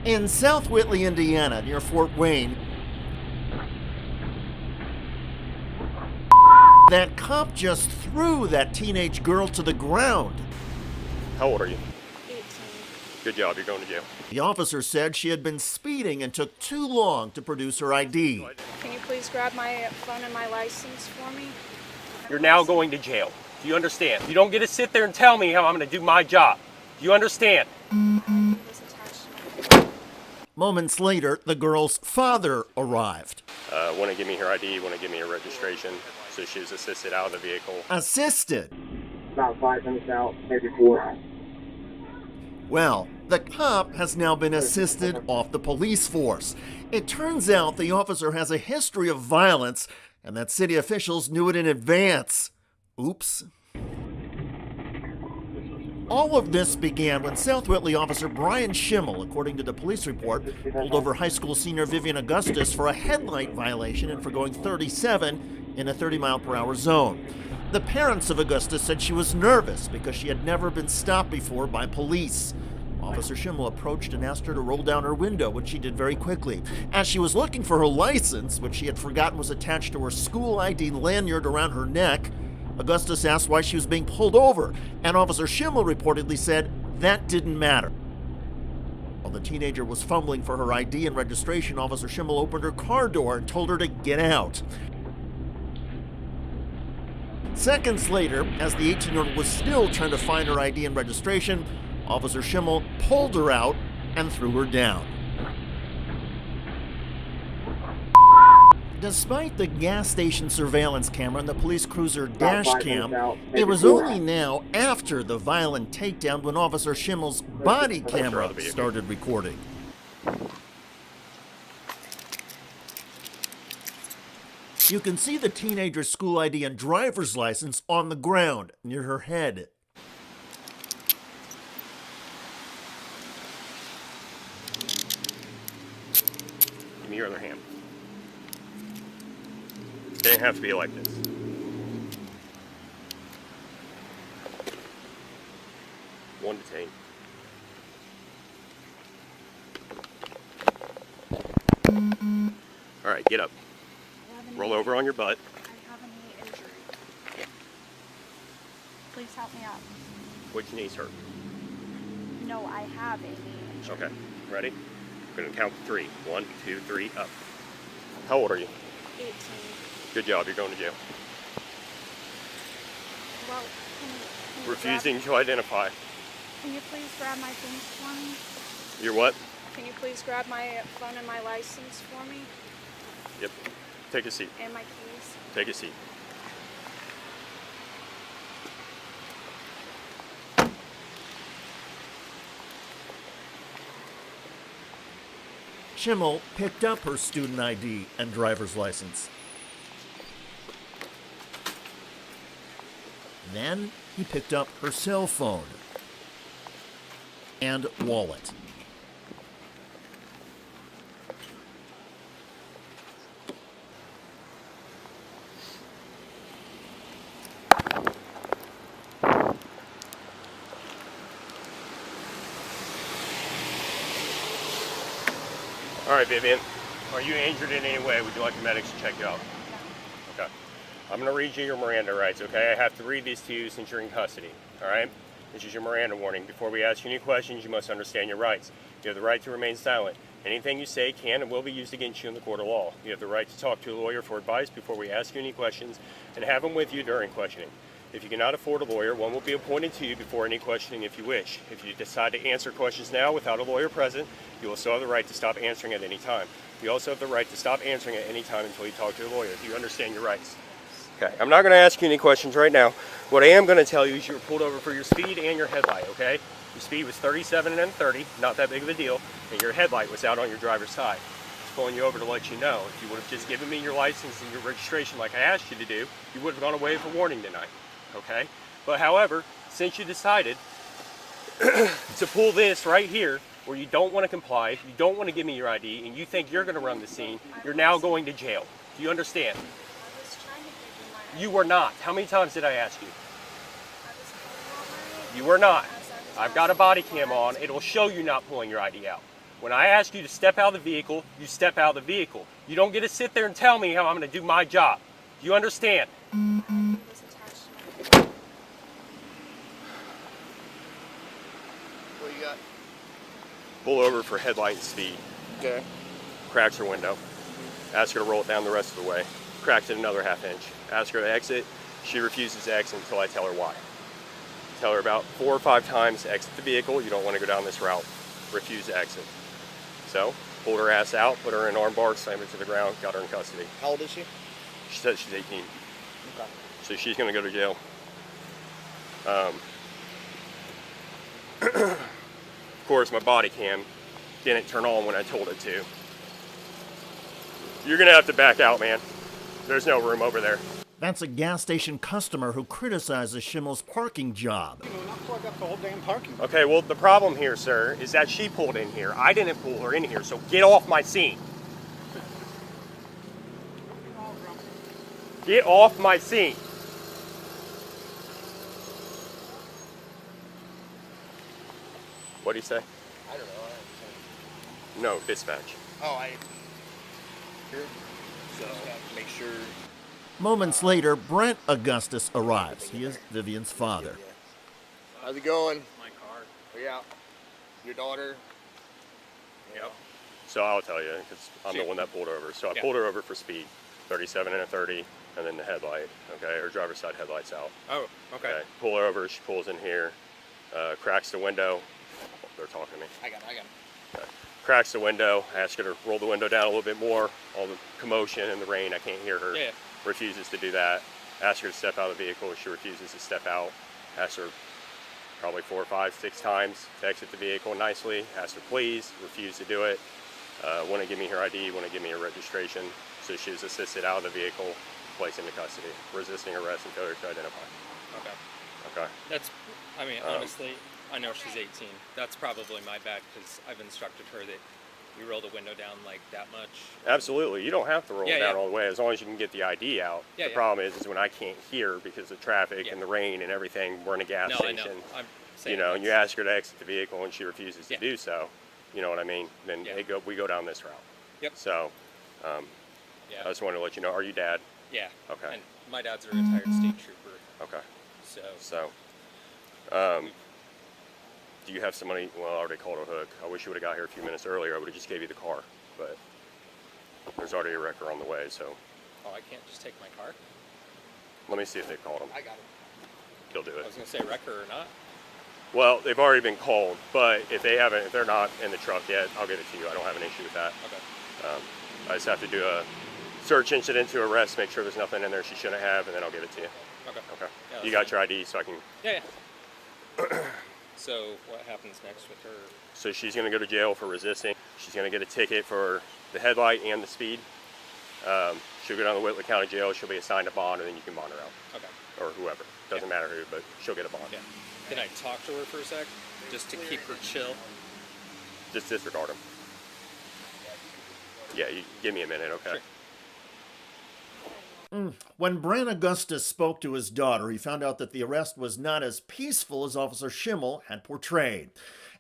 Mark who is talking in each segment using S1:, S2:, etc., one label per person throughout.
S1: In South Whitley, Indiana, near Fort Wayne, that cop just threw that teenage girl to the ground.
S2: How old are you?
S3: 18.
S2: Good job, you're going to jail.
S1: The officer said she had been speeding and took too long to produce her ID.
S3: Can you please grab my phone and my license for me?
S2: You're now going to jail. Do you understand? You don't get to sit there and tell me how I'm going to do my job. Do you understand?
S3: ID was attached to my
S1: Moments later, the girl's father arrived.
S2: Want to give me her ID, want to give me her registration. So she was assisted out of the vehicle.
S1: Assisted.
S4: About 5 minutes out, maybe 4.
S1: Well, the cop has now been assisted off the police force. It turns out the officer has a history of violence and that city officials knew it in advance. Oops. All of this began when South Whitley officer Brian Schimmel, according to the police report, pulled over high school senior Vivian Augustus for a headlight violation and for going 37 in a 30-mile-per-hour zone. The parents of Augustus said she was nervous because she had never been stopped before by police. Officer Schimmel approached and asked her to roll down her window, which she did very quickly. As she was looking for her license, which she had forgotten was attached to her school ID lanyard around her neck, Augustus asked why she was being pulled over, and Officer Schimmel reportedly said that didn't matter. While the teenager was fumbling for her ID and registration, Officer Schimmel opened her car door and told her to get out. Seconds later, as the 18-year-old was still trying to find her ID and registration, Officer Schimmel pulled her out and threw her down. Despite the gas station surveillance camera and the police cruiser dash cam, it was only now after the violent takedown when Officer Schimmel's body camera started recording. You can see the teenager's school ID and driver's license on the ground near her head.
S2: Give me your other hand. It didn't have to be like this. One detained. All right, get up. Roll over on your butt.
S3: I have a knee injury. Please help me out.
S2: Which knee's hurt?
S3: No, I have a knee injury.
S2: Okay, ready? We're gonna count to 3. 1, 2, 3, up. How old are you?
S3: 18.
S2: Good job, you're going to jail.
S3: Well, can you
S2: Refusing to identify.
S3: Can you please grab my things for me?
S2: You're what?
S3: Can you please grab my phone and my license for me?
S2: Yep. Take a seat.
S3: And my keys?
S2: Take a seat.
S1: Schimmel picked up her student ID and driver's license. Then he picked up her cell phone and wallet.
S2: All right, Vivian. Are you injured in any way? Would you like the medics to check you out? Okay. I'm going to read you your Miranda rights, okay? I have to read these to you since you're in custody, all right? This is your Miranda warning. Before we ask you any questions, you must understand your rights. You have the right to remain silent. Anything you say can and will be used against you in the court of law. You have the right to talk to a lawyer for advice before we ask you any questions and have them with you during questioning. If you cannot afford a lawyer, one will be appointed to you before any questioning if you wish. If you decide to answer questions now without a lawyer present, you will still have the right to stop answering at any time. You also have the right to stop answering at any time until you talk to a lawyer. Do you understand your rights? Okay, I'm not going to ask you any questions right now. What I am going to tell you is you were pulled over for your speed and your headlight, okay? Your speed was 37 and then 30, not that big of a deal, and your headlight was out on your driver's side. Just pulling you over to let you know. If you would have just given me your license and your registration like I asked you to do, you would have gone away with a warning tonight, okay? But however, since you decided to pull this right here, where you don't want to comply, you don't want to give me your ID, and you think you're going to run the scene, you're now going to jail. Do you understand?
S3: I was trying to give you my ID.
S2: You were not. How many times did I ask you?
S3: I was pulled over.
S2: You were not.
S3: As I was
S2: I've got a body
S3: asking
S2: cam
S3: for
S2: on.
S3: it.
S2: It will show you not pulling your ID out. When I ask you to step out of the vehicle, you step out of the vehicle. You don't get to sit there and tell me how I'm going to do my job. Do you understand?
S3: It was attached to my
S5: What you got?
S2: Pull over for headlight and speed.
S5: Okay.
S2: Cracks her window. Ask her to roll it down the rest of the way. Cracks it another ½ inch. Ask her to exit. She refuses to exit until I tell her why. Tell her about 4 or 5 times to exit the vehicle. You don't want to go down this route. Refuse to exit. So, pulled her ass out, put her in an armbar, slammed her to the ground, got her in custody.
S5: How old is she?
S2: She said she's 18.
S5: Okay.
S2: So she's going to go to jail. Of course, my body cam didn't turn on when I told it to. You're going to have to back out, man. There's no room over there.
S1: That's a gas station customer who criticizes Schimmel's parking job.
S5: You know, not plug up the whole damn parking.
S2: Okay, well, the problem here, sir, is that she pulled in here. I didn't pull her in here, so get off my scene. Get off my scene. What do you say?
S5: I don't know.
S2: No, dispatch.
S5: Oh, here. So make sure.
S1: Moments later, Brent Augustus arrives. He is Vivian's father.
S5: How's it going?
S2: My car.
S5: Yeah. Your daughter.
S2: Yep. So I'll tell you, because I'm the one that pulled over. So I pulled her over for speed, 37 and a 30, and then the headlight, okay, her driver's side headlight's out.
S5: Oh, okay.
S2: Pull her over, she pulls in here, cracks the window. Oh, they're talking to me.
S5: I got it.
S2: Okay. Cracks the window, ask her to roll the window down a little bit more. All the commotion and the rain, I can't hear her.
S5: Yeah.
S2: Refuses to do that. Ask her to step out of the vehicle, she refuses to step out. Ask her probably 4, 5, 6 times to exit the vehicle nicely. Ask her please, refuse to do it. Want to give me her ID, want to give me her registration. So she was assisted out of the vehicle, placed into custody, resisting arrest and failure to identify.
S6: Okay.
S2: Okay.
S6: That's, I mean, honestly, I know she's 18. That's probably my bad because I've instructed her that we roll the window down like that much.
S2: Absolutely. You don't have to roll it
S6: Yeah,
S2: down
S6: yeah.
S2: all the way as long as you can get the ID out.
S6: Yeah,
S2: The
S6: yeah.
S2: problem is when I can't hear because of traffic
S6: Yeah.
S2: and the rain and everything. We're in a gas
S6: No, I
S2: station.
S6: know. I'm saying
S2: And you
S6: that's-
S2: ask her to exit the vehicle and she refuses to
S6: Yeah.
S2: do so. You know what I mean? Then
S6: Yeah.
S2: we go down this route.
S6: Yep.
S2: So,
S6: Yeah.
S2: I just wanted to let you know. Are you dad?
S6: Yeah.
S2: Okay.
S6: And my dad's a retired state trooper,
S2: Okay.
S6: so.
S2: So, do you have somebody? Well, I already called a hook. I wish you would have got here a few minutes earlier. I would have just gave you the car, but there's already a wrecker on the way. So
S6: Oh, I can't just take my car?
S2: let me see if they called him.
S5: I got it.
S2: He'll do
S6: I
S2: it.
S6: was gonna say wrecker or not.
S2: Well, they've already been called, but if they're not in the truck yet, I'll give it to you. I don't have an issue with that.
S6: Okay.
S2: I just have to do a search incident to arrest, make sure there's nothing in there she shouldn't have, and then I'll give it to you.
S6: Okay.
S2: Okay.
S6: Yeah,
S2: You
S6: that's
S2: got your ID, so I can.
S6: Yeah, yeah. So what happens next with her?
S2: So she's going to go to jail for resisting. She's going to get a ticket for the headlight and the speed. She'll go down to Whitley County Jail. She'll be assigned a bond, and then you can bond her out,
S6: Okay.
S2: or whoever. Doesn't matter who, but she'll get a bond.
S6: Yeah. Can I talk to her for a sec? Just to keep her chill?
S2: Just disregard them. Yeah, you give me a minute, okay?
S6: Sure.
S1: When Brent Augustus spoke to his daughter, he found out that the arrest was not as peaceful as Officer Schimmel had portrayed.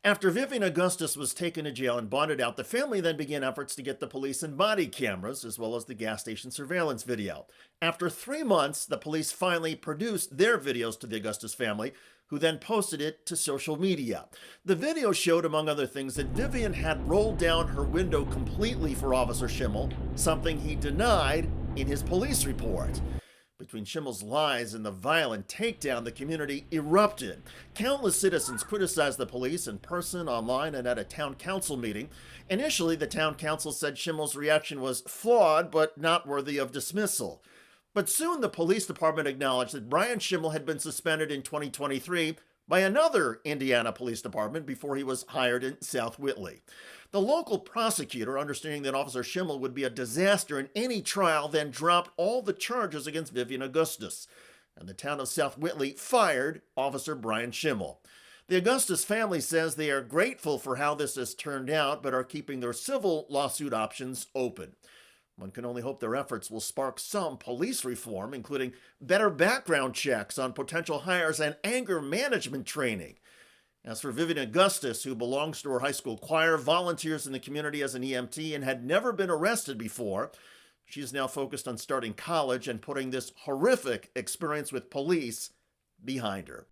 S1: After Vivian Augustus was taken to jail and bonded out, the family then began efforts to get the police and body cameras, as well as the gas station surveillance video. After 3 months, the police finally produced their videos to the Augustus family, who then posted it to social media. The video showed, among other things, that Vivian had rolled down her window completely for Officer Schimmel, something he denied in his police report. Between Schimmel's lies and the violent takedown, the community erupted. Countless citizens criticized the police in person, online, and at a town council meeting. Initially, the town council said Schimmel's reaction was flawed but not worthy of dismissal. But soon the police department acknowledged that Brian Schimmel had been suspended in 2023 by another Indiana police department before he was hired in South Whitley. The local prosecutor, understanding that Officer Schimmel would be a disaster in any trial, then dropped all the charges against Vivian Augustus, and the town of South Whitley fired Officer Brian Schimmel. The Augustus family says they are grateful for how this has turned out, but are keeping their civil lawsuit options open. One can only hope their efforts will spark some police reform, including better background checks on potential hires and anger management training. As for Vivian Augustus, who belongs to her high school choir, volunteers in the community as an EMT, and had never been arrested before, she's now focused on starting college and putting this horrific experience with police behind her.